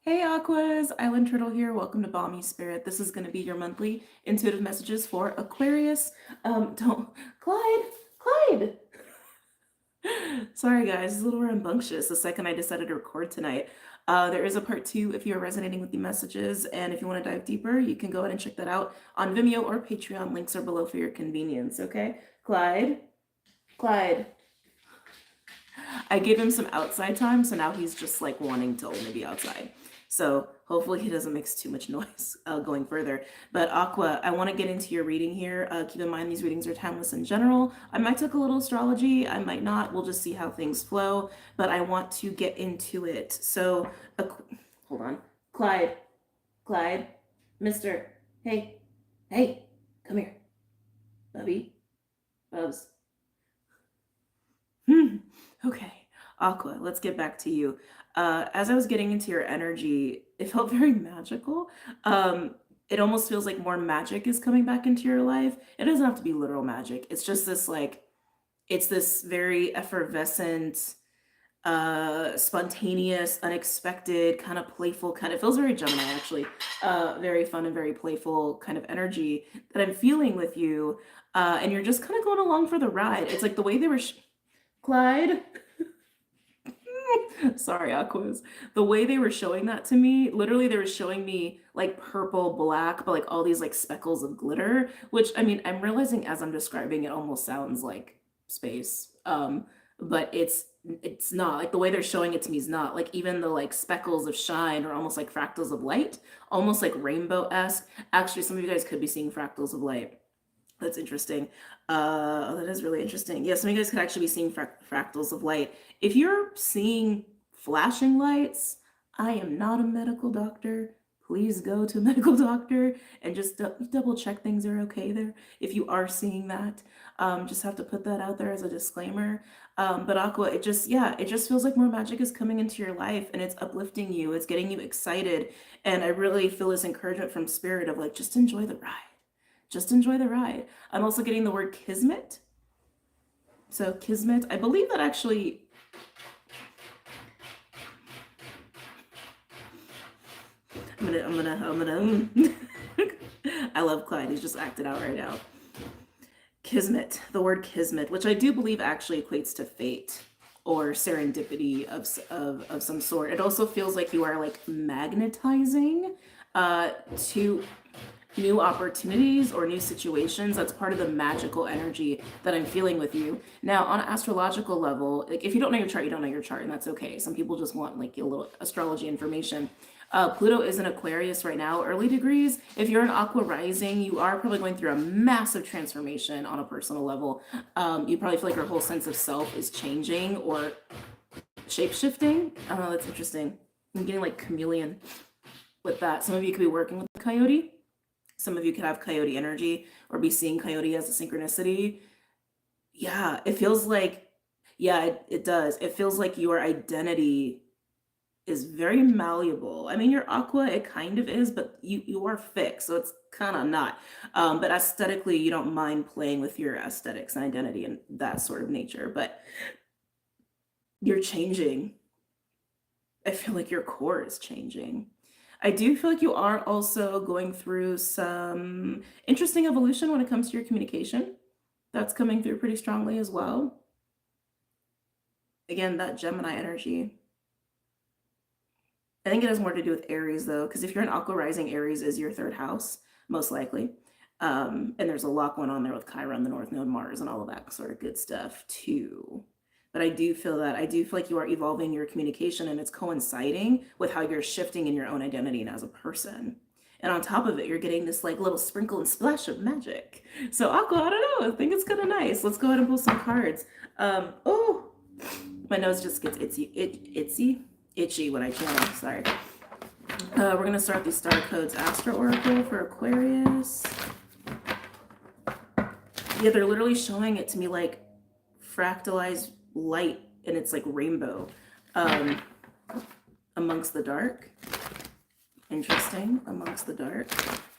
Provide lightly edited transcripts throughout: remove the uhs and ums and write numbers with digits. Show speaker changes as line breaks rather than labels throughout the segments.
Hey Aquas, Island Turtle here. Welcome to BOMISpirit. This is going to be your monthly intuitive messages for Aquarius. Don't, Clyde. Sorry guys, it's a little rambunctious the second I decided to record tonight. There is a part 2 if you're resonating with the messages, and if you want to dive deeper, you can go ahead and check that out on Vimeo or Patreon. Links are below for your convenience, okay? Clyde. I gave him some outside time, so now he's just like wanting to only be outside. So hopefully he doesn't make too much noise going further. But Aqua, I want to get into your reading here. Keep in mind these readings are timeless in general. I might take a little astrology, I might not. We'll just see how things flow. But I want to get into it. So hold on. Clyde, Mister, hey, come here. Bubs. Okay, Aqua, let's get back to you. As I was getting into your energy, it felt very magical. It almost feels like more magic is coming back into your life. It doesn't have to be literal magic. It's just this like, it's this very effervescent, spontaneous, unexpected, kind of playful, it feels very Gemini actually, very fun and very playful kind of energy that I'm feeling with you. And you're just kind of going along for the ride. It's like the way they were, Clyde. Sorry, Aquas. The way they were showing that to me, literally they were showing me like purple, black, but like all these like speckles of glitter, which I mean, I'm realizing as I'm describing it almost sounds like space. But it's not. Like the way they're showing it to me is not. Like even the like speckles of shine are almost like fractals of light, almost like rainbow-esque. Actually, some of you guys could be seeing fractals of light. That's interesting. That is really interesting. Yeah, some of you guys could actually be seeing fractals of light. If you're seeing flashing lights, I am not a medical doctor. Please go to a medical doctor and just double check things are okay there. If you are seeing that, just have to put that out there as a disclaimer. But Aqua, it just feels like more magic is coming into your life and it's uplifting you. It's getting you excited. And I really feel this encouragement from Spirit of like, just enjoy the ride. Just enjoy the ride. I'm also getting the word kismet. So kismet, I believe that actually, I'm gonna, I love Clyde, he's just acted out right now. Kismet, the word kismet, which I do believe actually equates to fate or serendipity of some sort. It also feels like you are like magnetizing to new opportunities or new situations. That's part of the magical energy that I'm feeling with you. Now, on an astrological level, like if you don't know your chart, you don't know your chart, and that's okay. Some people just want like a little astrology information. Pluto is in Aquarius right now, early degrees. If you're an Aqua rising, you are probably going through a massive transformation on a personal level. You probably feel like your whole sense of self is changing or shape-shifting. That's interesting. I'm getting like chameleon with that. Some of you could be working with the coyote. Some of you could have coyote energy or be seeing coyote as a synchronicity. Yeah, it feels like, yeah, it does. It feels like your identity is very malleable. I mean, you're Aqua, it kind of is, but you are fixed, so it's kind of not. But aesthetically, you don't mind playing with your aesthetics and identity and that sort of nature, but you're changing. I feel like your core is changing. I do feel like you are also going through some interesting evolution when it comes to your communication. That's coming through pretty strongly as well. Again, that Gemini energy. I think it has more to do with Aries though, because if you're an Aqua rising, Aries is your third house, most likely. And there's a lot going on there with Chiron, the North Node, Mars, and all of that sort of good stuff too. But I do feel like you are evolving your communication and it's coinciding with how you're shifting in your own identity and as a person. And on top of it, you're getting this like little sprinkle and splash of magic. So Aqua, I don't know, I think it's kind of nice. Let's go ahead and pull some cards. Oh, my nose just gets itchy when I channel, sorry. We're gonna start these star codes. Astro Oracle for Aquarius. Yeah, they're literally showing it to me like fractalized light and it's like rainbow amongst the dark. Interesting, amongst the dark.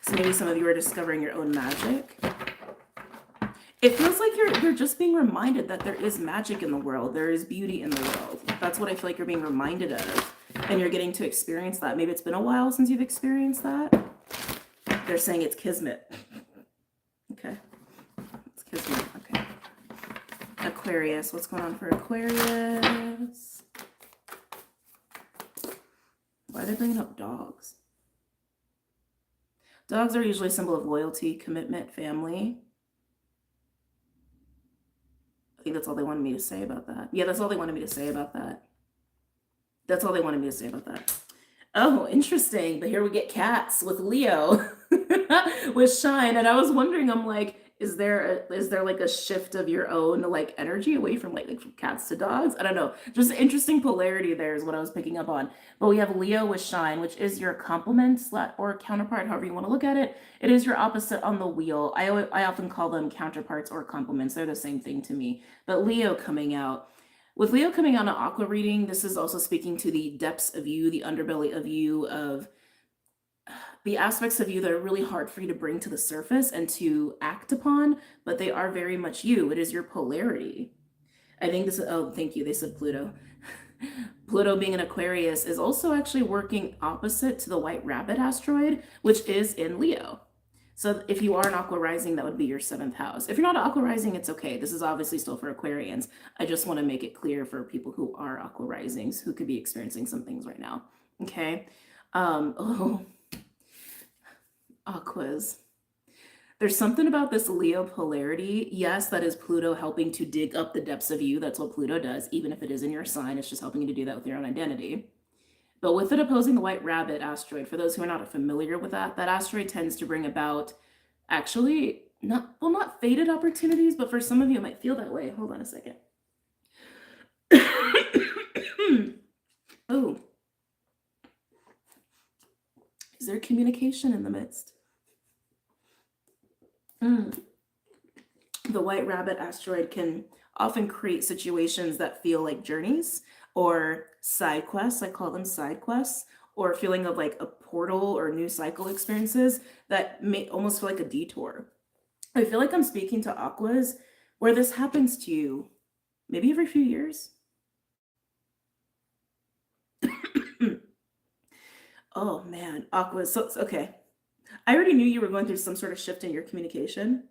So maybe some of you are discovering your own magic. It feels like you're just being reminded that there is magic in the world. There is beauty in the world. That's what I feel like you're being reminded of. and you're getting to experience that. Maybe it's been a while since you've experienced that. They're saying it's kismet. Okay. It's kismet. Okay. Aquarius. What's going on for Aquarius? Why are they bringing up dogs? Dogs are usually a symbol of loyalty, commitment, family. I think that's all they wanted me to say about that. Yeah, that's all they wanted me to say about that. That's all they wanted me to say about that. Oh, interesting. But here we get cats with Leo with Shine. And I was wondering, I'm like, is there like a shift of your own like energy away from like from cats to dogs? I don't know. Just interesting polarity there is what I was picking up on. But we have Leo with Shine, which is your complement or counterpart, however you want to look at it. It is your opposite on the wheel. I often call them counterparts or complements. They're the same thing to me. But Leo coming out. With Leo coming out in Aqua reading, this is also speaking to the depths of you, the underbelly of you, of the aspects of you that are really hard for you to bring to the surface and to act upon, but they are very much you. It is your polarity. I think this is, oh, thank you. They said Pluto. Pluto being an Aquarius is also actually working opposite to the White Rabbit asteroid, which is in Leo. So if you are an Aqua rising, that would be your 7th house. If you're not an Aqua rising, it's okay. This is obviously still for Aquarians. I just want to make it clear for people who are Aqua risings who could be experiencing some things right now. Okay. Oh, Aquas. There's something about this Leo polarity. Yes, that is Pluto helping to dig up the depths of you. That's what Pluto does. Even if it is in your sign, it's just helping you to do that with your own identity. But with it opposing the White Rabbit asteroid, for those who are not familiar with that, that asteroid tends to bring about actually not fated opportunities, but for some of you it might feel that way. Hold on a second. Oh. Is there communication in the midst? The White Rabbit asteroid can often create situations that feel like journeys or side quests. I call them side quests, or feeling of like a portal or new cycle experiences that may almost feel like a detour. I feel like I'm speaking to Aquas where this happens to you maybe every few years. Oh man, Aquas. So, okay. I already knew you were going through some sort of shift in your communication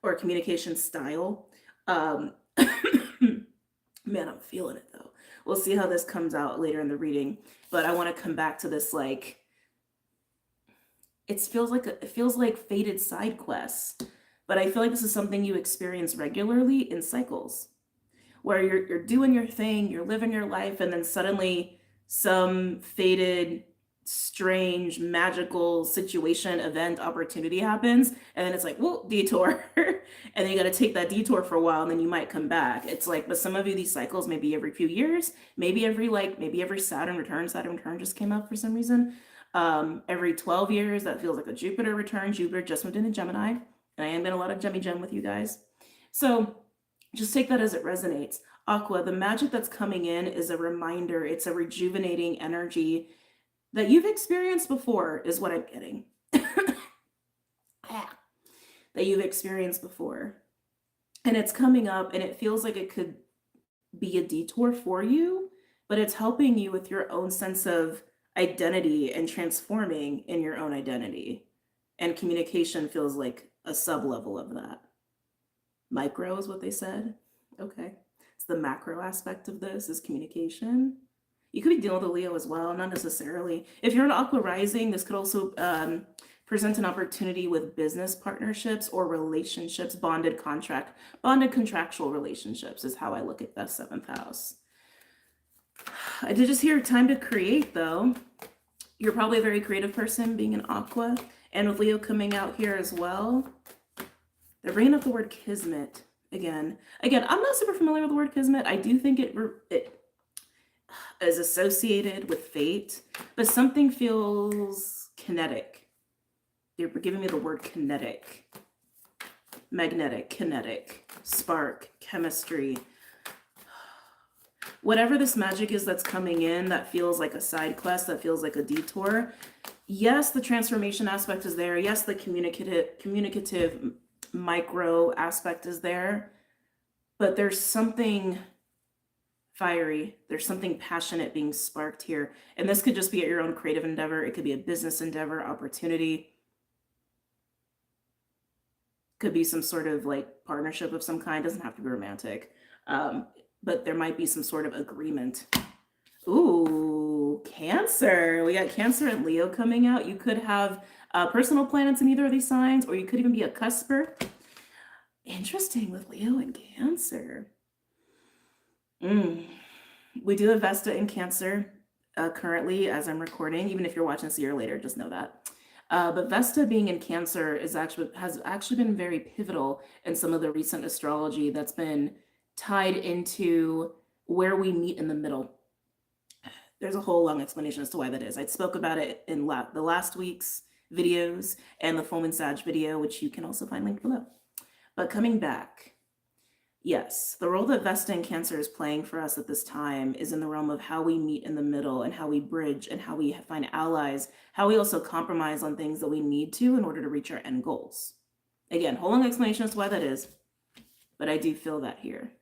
or communication style. Man, I'm feeling it though. We'll see how this comes out later in the reading, but I want to come back to this like it feels like fated side quests, but I feel like this is something you experience regularly in cycles where you're doing your thing, you're living your life, and then suddenly some fated, strange, magical situation, event, opportunity happens, and then it's like, whoa, detour. And then you got to take that detour for a while, and then you might come back. It's like, but some of you, these cycles may be every few years, maybe every Saturn return just came up for some reason. Every 12 years, that feels like a Jupiter return. Jupiter just moved into Gemini, and I am in a lot of Gem with you guys. So just take that as it resonates. Aqua, the magic that's coming in is a reminder. It's a rejuvenating energy that you've experienced before is what I'm getting. That you've experienced before. And it's coming up and it feels like it could be a detour for you, but it's helping you with your own sense of identity and transforming in your own identity. And communication feels like a sub-level of that. Micro is what they said. Okay. It's the macro aspect of this is communication. You could be dealing with a Leo as well, not necessarily. If you're an Aqua rising, this could also present an opportunity with business partnerships or relationships, bonded contractual relationships is how I look at that 7th house. I did just hear time to create though. You're probably a very creative person being an Aqua, and with Leo coming out here as well, they're bringing up the word kismet again. Again, I'm not super familiar with the word kismet. I do think it is associated with fate, but something feels kinetic. They're giving me the word kinetic, magnetic, kinetic, spark, chemistry. Whatever this magic is that's coming in that feels like a side quest, that feels like a detour. Yes, the transformation aspect is there. Yes, the communicative micro aspect is there, but there's something fiery. There's something passionate being sparked here. And this could just be at your own creative endeavor. It could be a business endeavor, opportunity. Could be some sort of like partnership of some kind. Doesn't have to be romantic. But there might be some sort of agreement. Ooh, Cancer. We got Cancer and Leo coming out. You could have personal planets in either of these signs, or you could even be a cusper. Interesting with Leo and Cancer. We do have Vesta in Cancer currently as I'm recording. Even if you're watching this a year later, just know that. But Vesta being in Cancer has actually been very pivotal in some of the recent astrology that's been tied into where we meet in the middle. There's a whole long explanation as to why that is. I spoke about it in the last week's videos and the Full Moon Sag video, which you can also find linked below. But coming back, yes, the role that Vesta in Cancer is playing for us at this time is in the realm of how we meet in the middle and how we bridge and how we find allies, how we also compromise on things that we need to in order to reach our end goals. Again, whole long explanation as to why that is, but I do feel that here.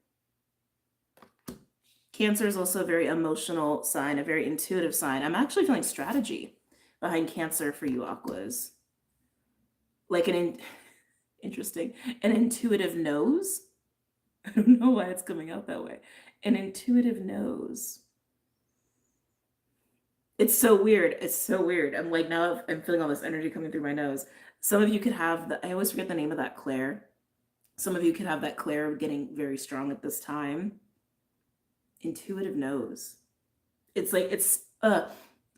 Cancer is also a very emotional sign, a very intuitive sign. I'm actually feeling strategy behind Cancer for you Aquas. Like interesting, an intuitive nose. I don't know why it's coming out that way. An intuitive nose. It's so weird. It's so weird. I'm like, now I'm feeling all this energy coming through my nose. Some of you could have I always forget the name of that clair. Some of you could have that clair getting very strong at this time. Intuitive nose. It's like,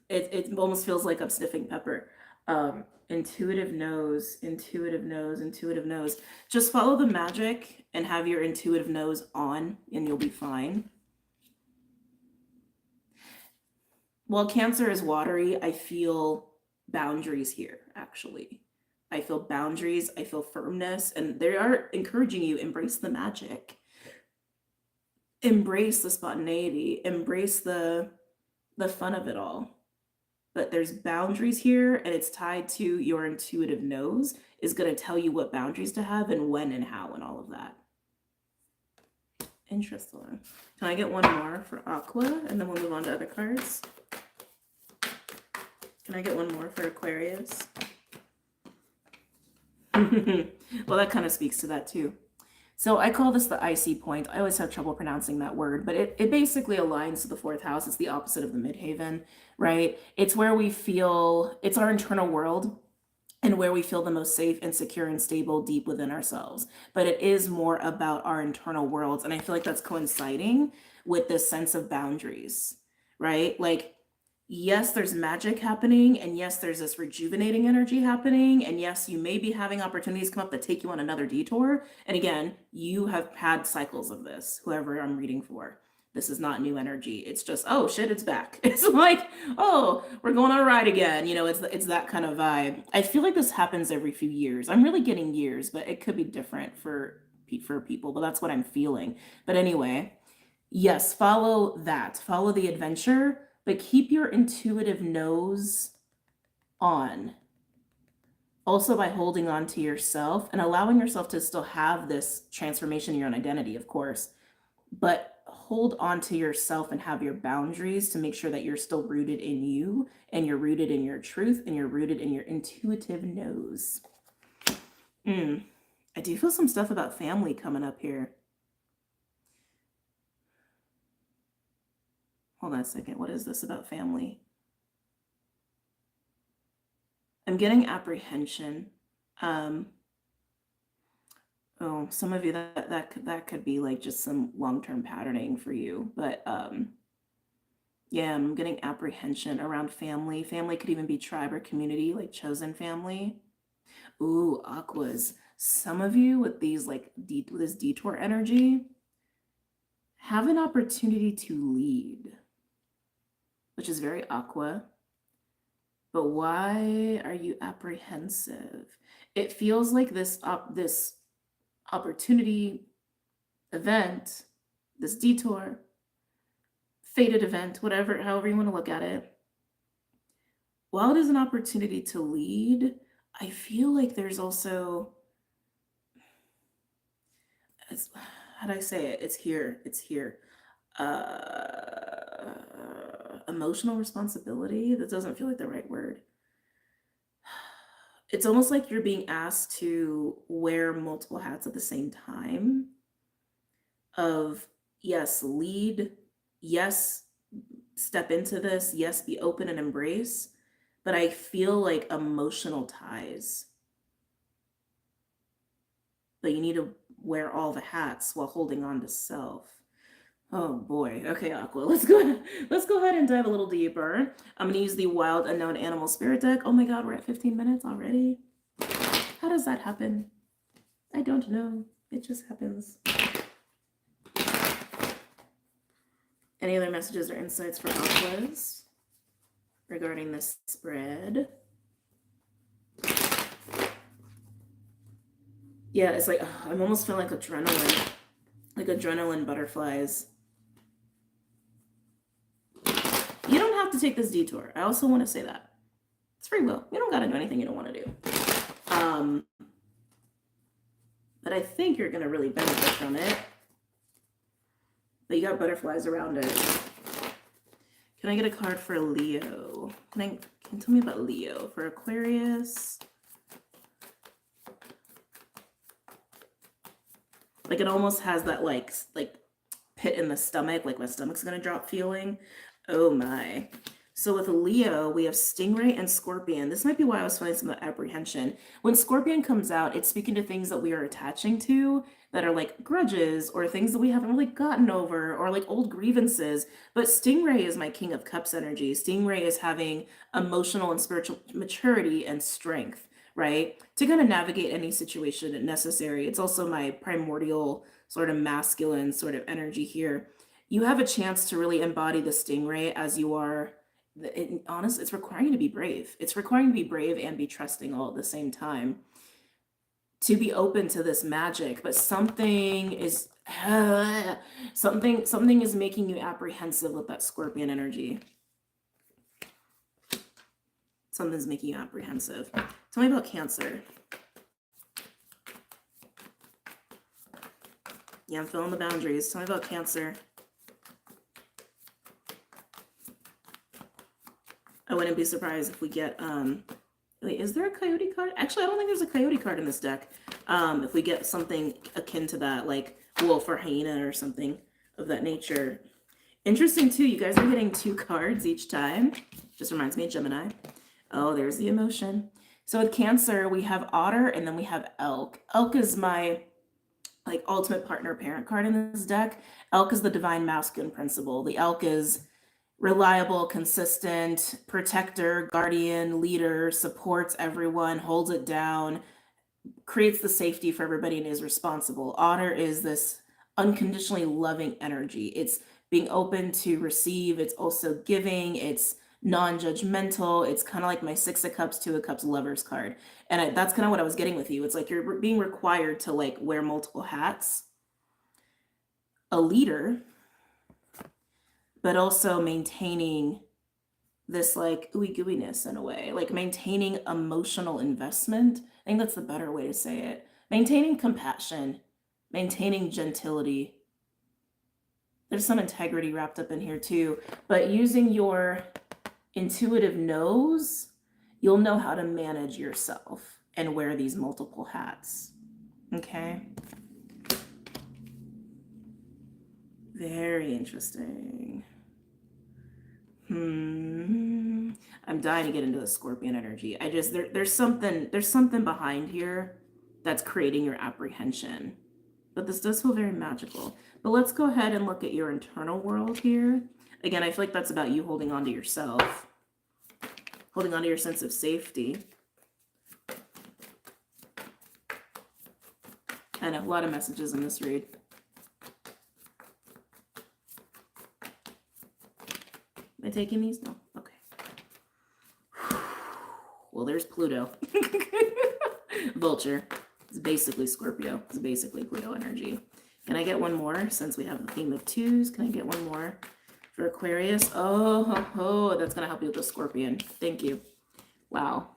it almost feels like I'm sniffing pepper. Intuitive nose, intuitive nose, intuitive nose. Just follow the magic and have your intuitive nose on and you'll be fine. While Cancer is watery, I feel boundaries here, actually. I feel boundaries, I feel firmness, and they are encouraging you, embrace the magic. Embrace the spontaneity, embrace the fun of it all. But there's boundaries here, and it's tied to your intuitive nose is going to tell you what boundaries to have and when and how and all of that. Interesting. Can I get one more for Aqua, and then we'll move on to other cards? Can I get one more for Aquarius? Well, that kind of speaks to that too. So I call this the icy point. I always have trouble pronouncing that word, but it basically aligns to the fourth house. It's the opposite of the midhaven, right? It's where we feel, it's our internal world and where we feel the most safe and secure and stable deep within ourselves. But it is more about our internal worlds. And I feel like that's coinciding with this sense of boundaries, right? Like, yes, there's magic happening, and yes, there's this rejuvenating energy happening, and yes, you may be having opportunities come up that take you on another detour. And again, you have had cycles of this, whoever I'm reading for. This is not new energy. It's just, oh shit, it's back. It's like, oh, we're going on a ride again. You know, it's that kind of vibe. I feel like this happens every few years. I'm really getting years, but it could be different for people, but that's what I'm feeling. But anyway, yes, follow that. Follow the adventure, but keep your intuitive nose on. Also by holding on to yourself and allowing yourself to still have this transformation in your own identity, of course, but hold on to yourself and have your boundaries to make sure that you're still rooted in you and you're rooted in your truth and you're rooted in your intuitive nose. I do feel some stuff about family coming up here. Hold on a second. What is this about family? I'm getting apprehension. Oh, some of you that could be like just some long-term patterning for you. But yeah, I'm getting apprehension around family. Family could even be tribe or community, like chosen family. Ooh, Aquas. Some of you with these like with this detour energy have an opportunity to lead, which is very Aqua. But why are you apprehensive? It feels like this opportunity, event, this detour, fated event, whatever, however you want to look at it. While it is an opportunity to lead, I feel like there's also, how do I say it? It's here. Emotional responsibility. That doesn't feel like the right word. It's almost like you're being asked to wear multiple hats at the same time of, yes, lead, yes, step into this, yes, be open and embrace, but I feel like emotional ties. But you need to wear all the hats while holding on to self. Oh boy. Okay, Aqua. Let's go ahead and dive a little deeper. I'm gonna use the Wild Unknown Animal Spirit deck. Oh my god, we're at 15 minutes already. How does that happen? I don't know. It just happens. Any other messages or insights for Aquas regarding this spread? Yeah, it's like, I'm almost feeling like adrenaline butterflies. You don't have to take this detour. I also want to say that. It's free will. You don't got to do anything you don't want to do. But I think you're going to really benefit from it. But you got butterflies around it. Can I get a card for Leo? Can you tell me about Leo for Aquarius? Like it almost has that like pit in the stomach, like my stomach's gonna drop feeling. Oh my. So with Leo, we have Stingray and Scorpion. This might be why I was feeling some apprehension. When Scorpion comes out, it's speaking to things that we are attaching to that are like grudges or things that we haven't really gotten over or like old grievances. But Stingray is my King of Cups energy. Stingray is having emotional and spiritual maturity and strength, right? To kind of navigate any situation necessary. It's also my primordial sort of masculine sort of energy here. You have a chance to really embody the Stingray as you are. It's requiring you to be brave. It's requiring you to be brave and be trusting all at the same time. To be open to this magic, but something is something is making you apprehensive with that Scorpion energy. Something's making you apprehensive. Tell me about Cancer. Yeah, I'm feeling the boundaries. Tell me about Cancer. I wouldn't be surprised if we get, wait, is there a coyote card? Actually, I don't think there's a coyote card in this deck. If we get something akin to that, like wolf or hyena or something of that nature. Interesting too, you guys are getting 2 cards each time. Just reminds me of Gemini. Oh, there's the emotion. So with Cancer, we have Otter and then we have Elk. Elk is my like ultimate partner parent card in this deck. Elk is the divine masculine principle. The Elk is reliable, consistent, protector, guardian, leader, supports everyone, holds it down, creates the safety for everybody, and is responsible. Otter is this unconditionally loving energy. It's being open to receive. It's also giving. It's non-judgmental. It's kind of like my 6 of Cups, 2 of Cups lovers card. And that's kind of what I was getting with you. It's like you're being required to like wear multiple hats. A leader, but also maintaining this like ooey gooiness in a way, like maintaining emotional investment. I think that's the better way to say it. Maintaining compassion, maintaining gentility. There's some integrity wrapped up in here too, but using your intuitive nose, you'll know how to manage yourself and wear these multiple hats. Okay. Very interesting. I'm dying to get into the Scorpion energy. I just there's something behind here that's creating your apprehension. But this does feel very magical. But let's go ahead and look at your internal world here. Again, I feel like that's about you holding on to yourself, holding on to your sense of safety. I know, a lot of messages in this read. Am I taking these? No? Okay. Well, there's Pluto. Vulture. It's basically Scorpio. It's basically Pluto energy. Can I get one more since we have the theme of 2s? Can I get one more for Aquarius? Oh, that's going to help you with the Scorpion. Thank you. Wow.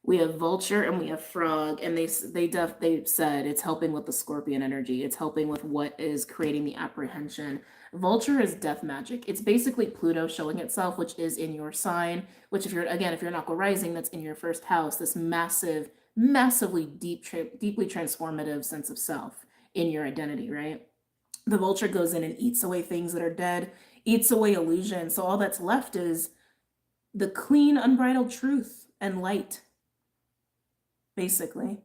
We have vulture and we have frog, and they said it's helping with the scorpion energy. It's helping with what is creating the apprehension. Vulture is death magic. It's basically Pluto showing itself, which is in your sign. Which, if you're an Aqua rising, that's in your first house. This massively deeply transformative sense of self in your identity, right? The vulture goes in and eats away things that are dead, eats away illusion. So all that's left is the clean, unbridled truth and light, basically.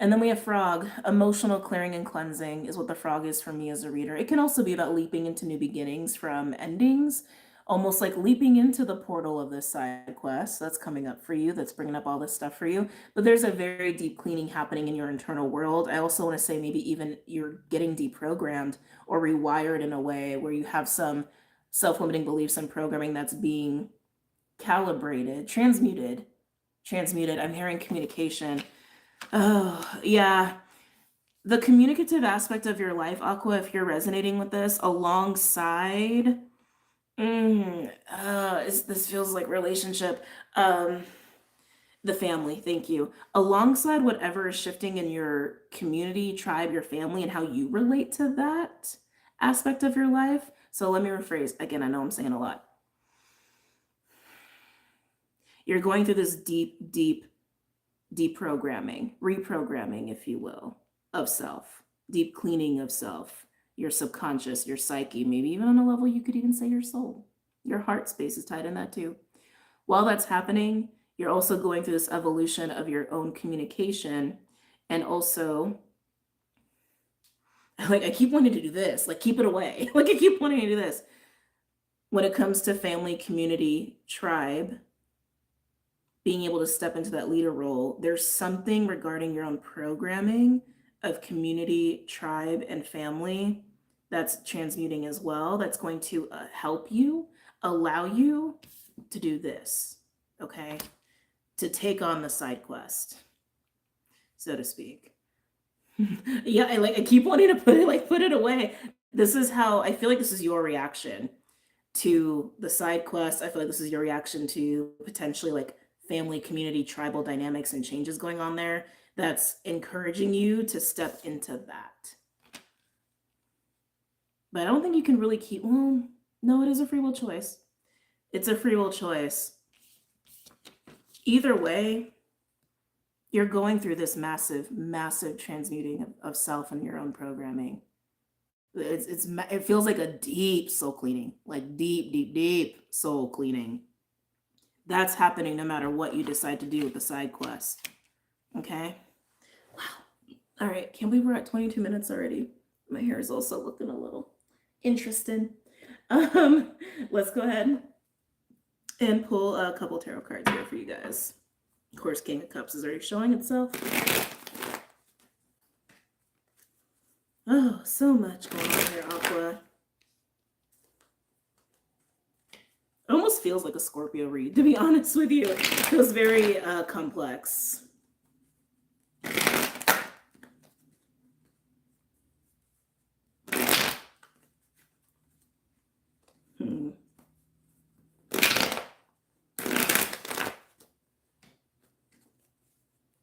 And then we have frog. Emotional clearing and cleansing is what the frog is for me as a reader. It can also be about leaping into new beginnings from endings, almost like leaping into the portal of this side quest that's coming up for you, that's bringing up all this stuff for you. But there's a very deep cleaning happening in your internal world. I also want to say maybe even you're getting deprogrammed or rewired in a way where you have some self-limiting beliefs and programming that's being calibrated, transmuted. I'm hearing communication. Oh, yeah. The communicative aspect of your life, Aqua, if you're resonating with this, alongside, this feels like relationship. The family, thank you. Alongside whatever is shifting in your community, tribe, your family, and how you relate to that aspect of your life. So let me rephrase. Again, I know I'm saying a lot. You're going through this deep deprogramming, reprogramming, if you will, of self, deep cleaning of self, your subconscious, your psyche, maybe even on a level you could even say your soul. Your heart space is tied in that too. While that's happening, you're also going through this evolution of your own communication. And also, like, I keep wanting to do this, like, keep it away. Like, I keep wanting to do this. When it comes to family, community, tribe, being able to step into that leader role, there's something regarding your own programming of community, tribe, and family that's transmuting as well, that's going to help you, allow you to do this, okay? To take on the side quest, so to speak. Yeah, I keep wanting to put it away. This is how I feel like this is your reaction to the side quest. I feel like this is your reaction to potentially like family, community, tribal dynamics and changes going on there that's encouraging you to step into that. But I don't think you can really keep, well, no, it is a free will choice. It's a free will choice. Either way, you're going through this massive transmuting of self and your own programming. It feels like a deep soul cleaning, like deep soul cleaning. That's happening no matter what you decide to do with the side quest. Okay? Wow. All right. Can't believe we're at 22 minutes already. My hair is also looking a little interesting. Let's go ahead and pull a couple tarot cards here for you guys. Of course, King of Cups is already showing itself. Oh, so much going on here, Aqua. It almost feels like a Scorpio read, to be honest with you. It feels very complex.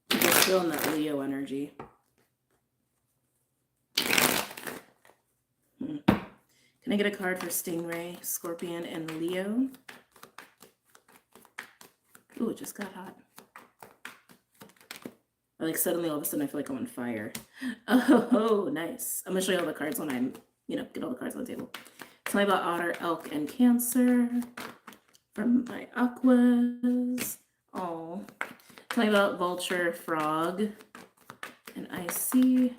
Just feeling that Leo energy. Can I get a card for Stingray, Scorpion, and Leo? Ooh, it just got hot. Like suddenly all of a sudden I feel like I'm on fire. Oh, nice. I'm gonna show you all the cards when I'm, get all the cards on the table. Tell me about Otter, Elk, and Cancer from my Aquas. Oh. Tell me about Vulture, Frog, and Icy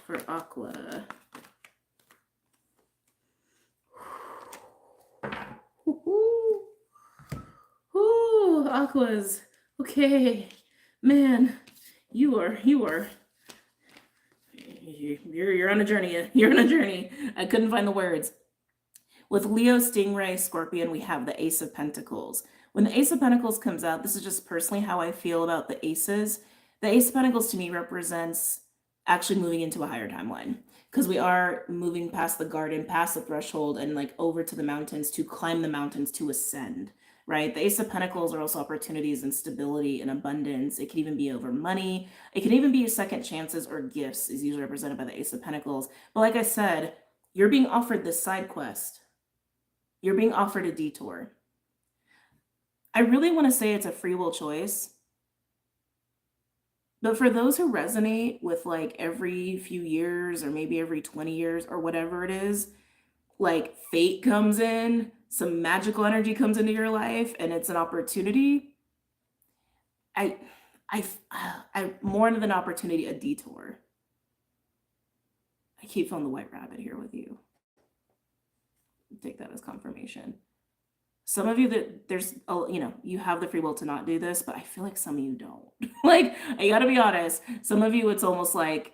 for Aqua. Ooh, Aquas. Okay, man, you're on a journey. You're on a journey. I couldn't find the words. With Leo, Stingray, Scorpion, we have the Ace of Pentacles. When the Ace of Pentacles comes out, this is just personally how I feel about the aces. The Ace of Pentacles to me represents actually moving into a higher timeline, because we are moving past the garden, past the threshold, and like over to the mountains to climb the mountains to ascend. right? The Ace of Pentacles are also opportunities and stability and abundance. It can even be over money. It can even be second chances or gifts, is usually represented by the Ace of Pentacles. But like I said, you're being offered this side quest. You're being offered a detour. I really want to say it's a free will choice. But for those who resonate with like every few years or maybe every 20 years or whatever it is, like fate comes in, some magical energy comes into your life and it's an opportunity. I more than an opportunity, a detour. I keep feeling the white rabbit here with you. Take that as confirmation. Some of you that there's, you know, you have the free will to not do this, but I feel like some of you don't. Like, I gotta be honest. Some of you, it's almost like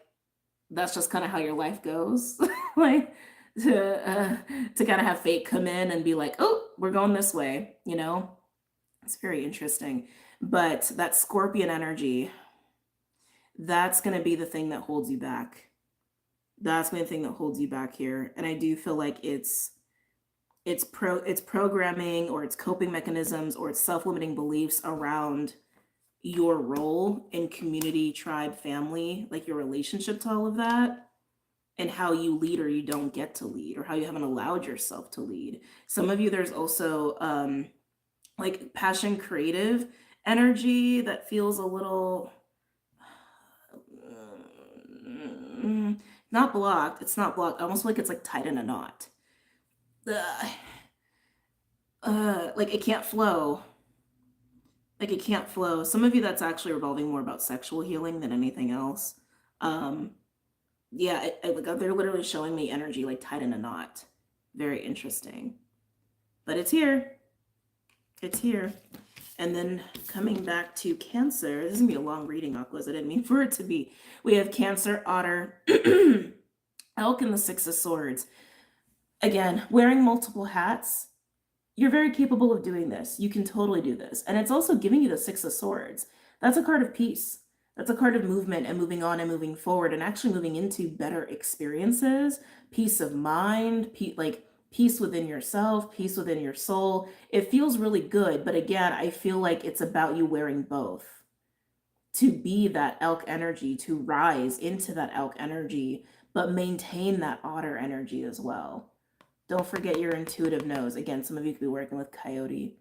that's just kind of how your life goes. Like to kind of have fate come in and be like, oh, we're going this way, you know? It's very interesting. But that Scorpion energy, that's going to be the thing that holds you back. That's going to be the thing that holds you back here. And I do feel like it's programming or it's coping mechanisms or it's self-limiting beliefs around your role in community, tribe, family, like your relationship to all of that, and how you lead or you don't get to lead, or how you haven't allowed yourself to lead. Some of you, there's also like passion, creative energy that feels a little not blocked. It's not blocked. Almost like it's like tied in a knot. Like it can't flow. Like it can't flow. Some of you, that's actually revolving more about sexual healing than anything else. Yeah, like they're literally showing me energy like tied in a knot. Very interesting. But it's here. It's here. And then coming back to Cancer, this is gonna be a long reading, Aquas. I didn't mean for it to be. We have Cancer, Otter, Elk, and the Six of Swords. Again, wearing multiple hats. You're very capable of doing this. You can totally do this. And it's also giving you the Six of Swords. That's a card of peace. That's a card of movement and moving on and moving forward and actually moving into better experiences, peace of mind, like peace within yourself, peace within your soul. It feels really good. But again, I feel like it's about you wearing both. To be that elk energy, to rise into that elk energy, but maintain that otter energy as well. Don't forget your intuitive nose. Again, some of you could be working with Coyote.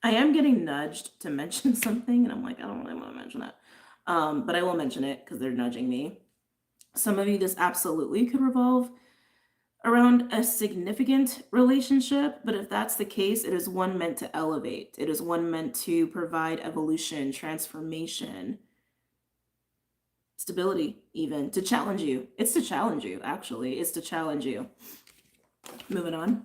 I am getting nudged to mention something, and I'm like, I don't really want to mention that. But I will mention it because they're nudging me. Some of you, this absolutely could revolve around a significant relationship, but if that's the case, it is one meant to elevate. It is one meant to provide evolution, transformation, stability, even to challenge you. It's to challenge you, actually. It's to challenge you. Moving on.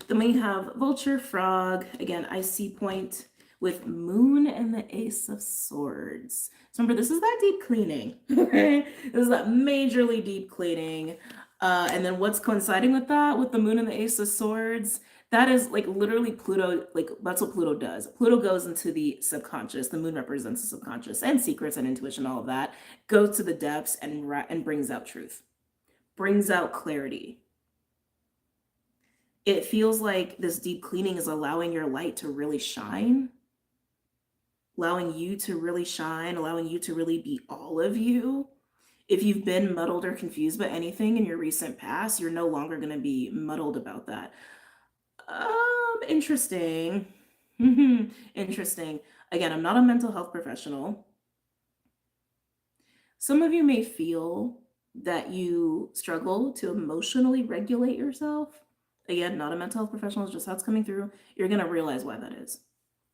Then we have Vulture, Frog, again, IC point with Moon and the Ace of Swords. So remember, this is that deep cleaning. Okay? This is that majorly deep cleaning. And then what's coinciding with that, with the Moon and the Ace of Swords, that is like literally Pluto, like that's what Pluto does. Pluto goes into the subconscious. The Moon represents the subconscious and secrets and intuition, all of that. Goes to the depths and brings out truth, brings out clarity. It feels like this deep cleaning is allowing your light to really shine, allowing you to really shine, allowing you to really be all of you. If you've been muddled or confused by anything in your recent past, you're no longer going to be muddled about that. Interesting. Interesting. Again, I'm not a mental health professional. Some of you may feel that you struggle to emotionally regulate yourself. Again, not a mental health professional, it's just how it's coming through. You're going to realize why that is.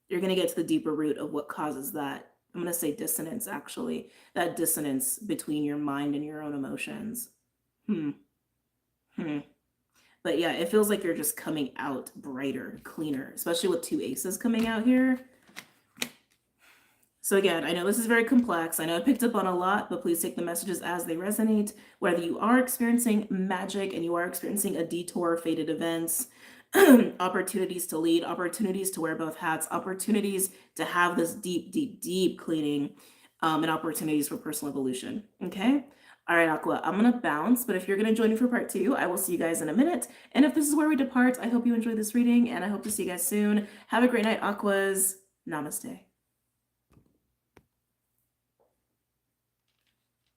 You're going to get to the deeper root of what causes that. I'm going to say dissonance, actually. That dissonance between your mind and your own emotions. But yeah, it feels like you're just coming out brighter, cleaner, especially with two aces coming out here. So again, I know this is very complex. I know I picked up on a lot, but please take the messages as they resonate. Whether you are experiencing magic and you are experiencing a detour, fated events, opportunities to lead, opportunities to wear both hats, opportunities to have this deep, deep, deep cleaning, and opportunities for personal evolution. Okay. All right, Aqua, I'm going to bounce, but if you're going to join me for part 2, I will see you guys in a minute. And if this is where we depart, I hope you enjoyed this reading, and I hope to see you guys soon. Have a great night, Aquas. Namaste.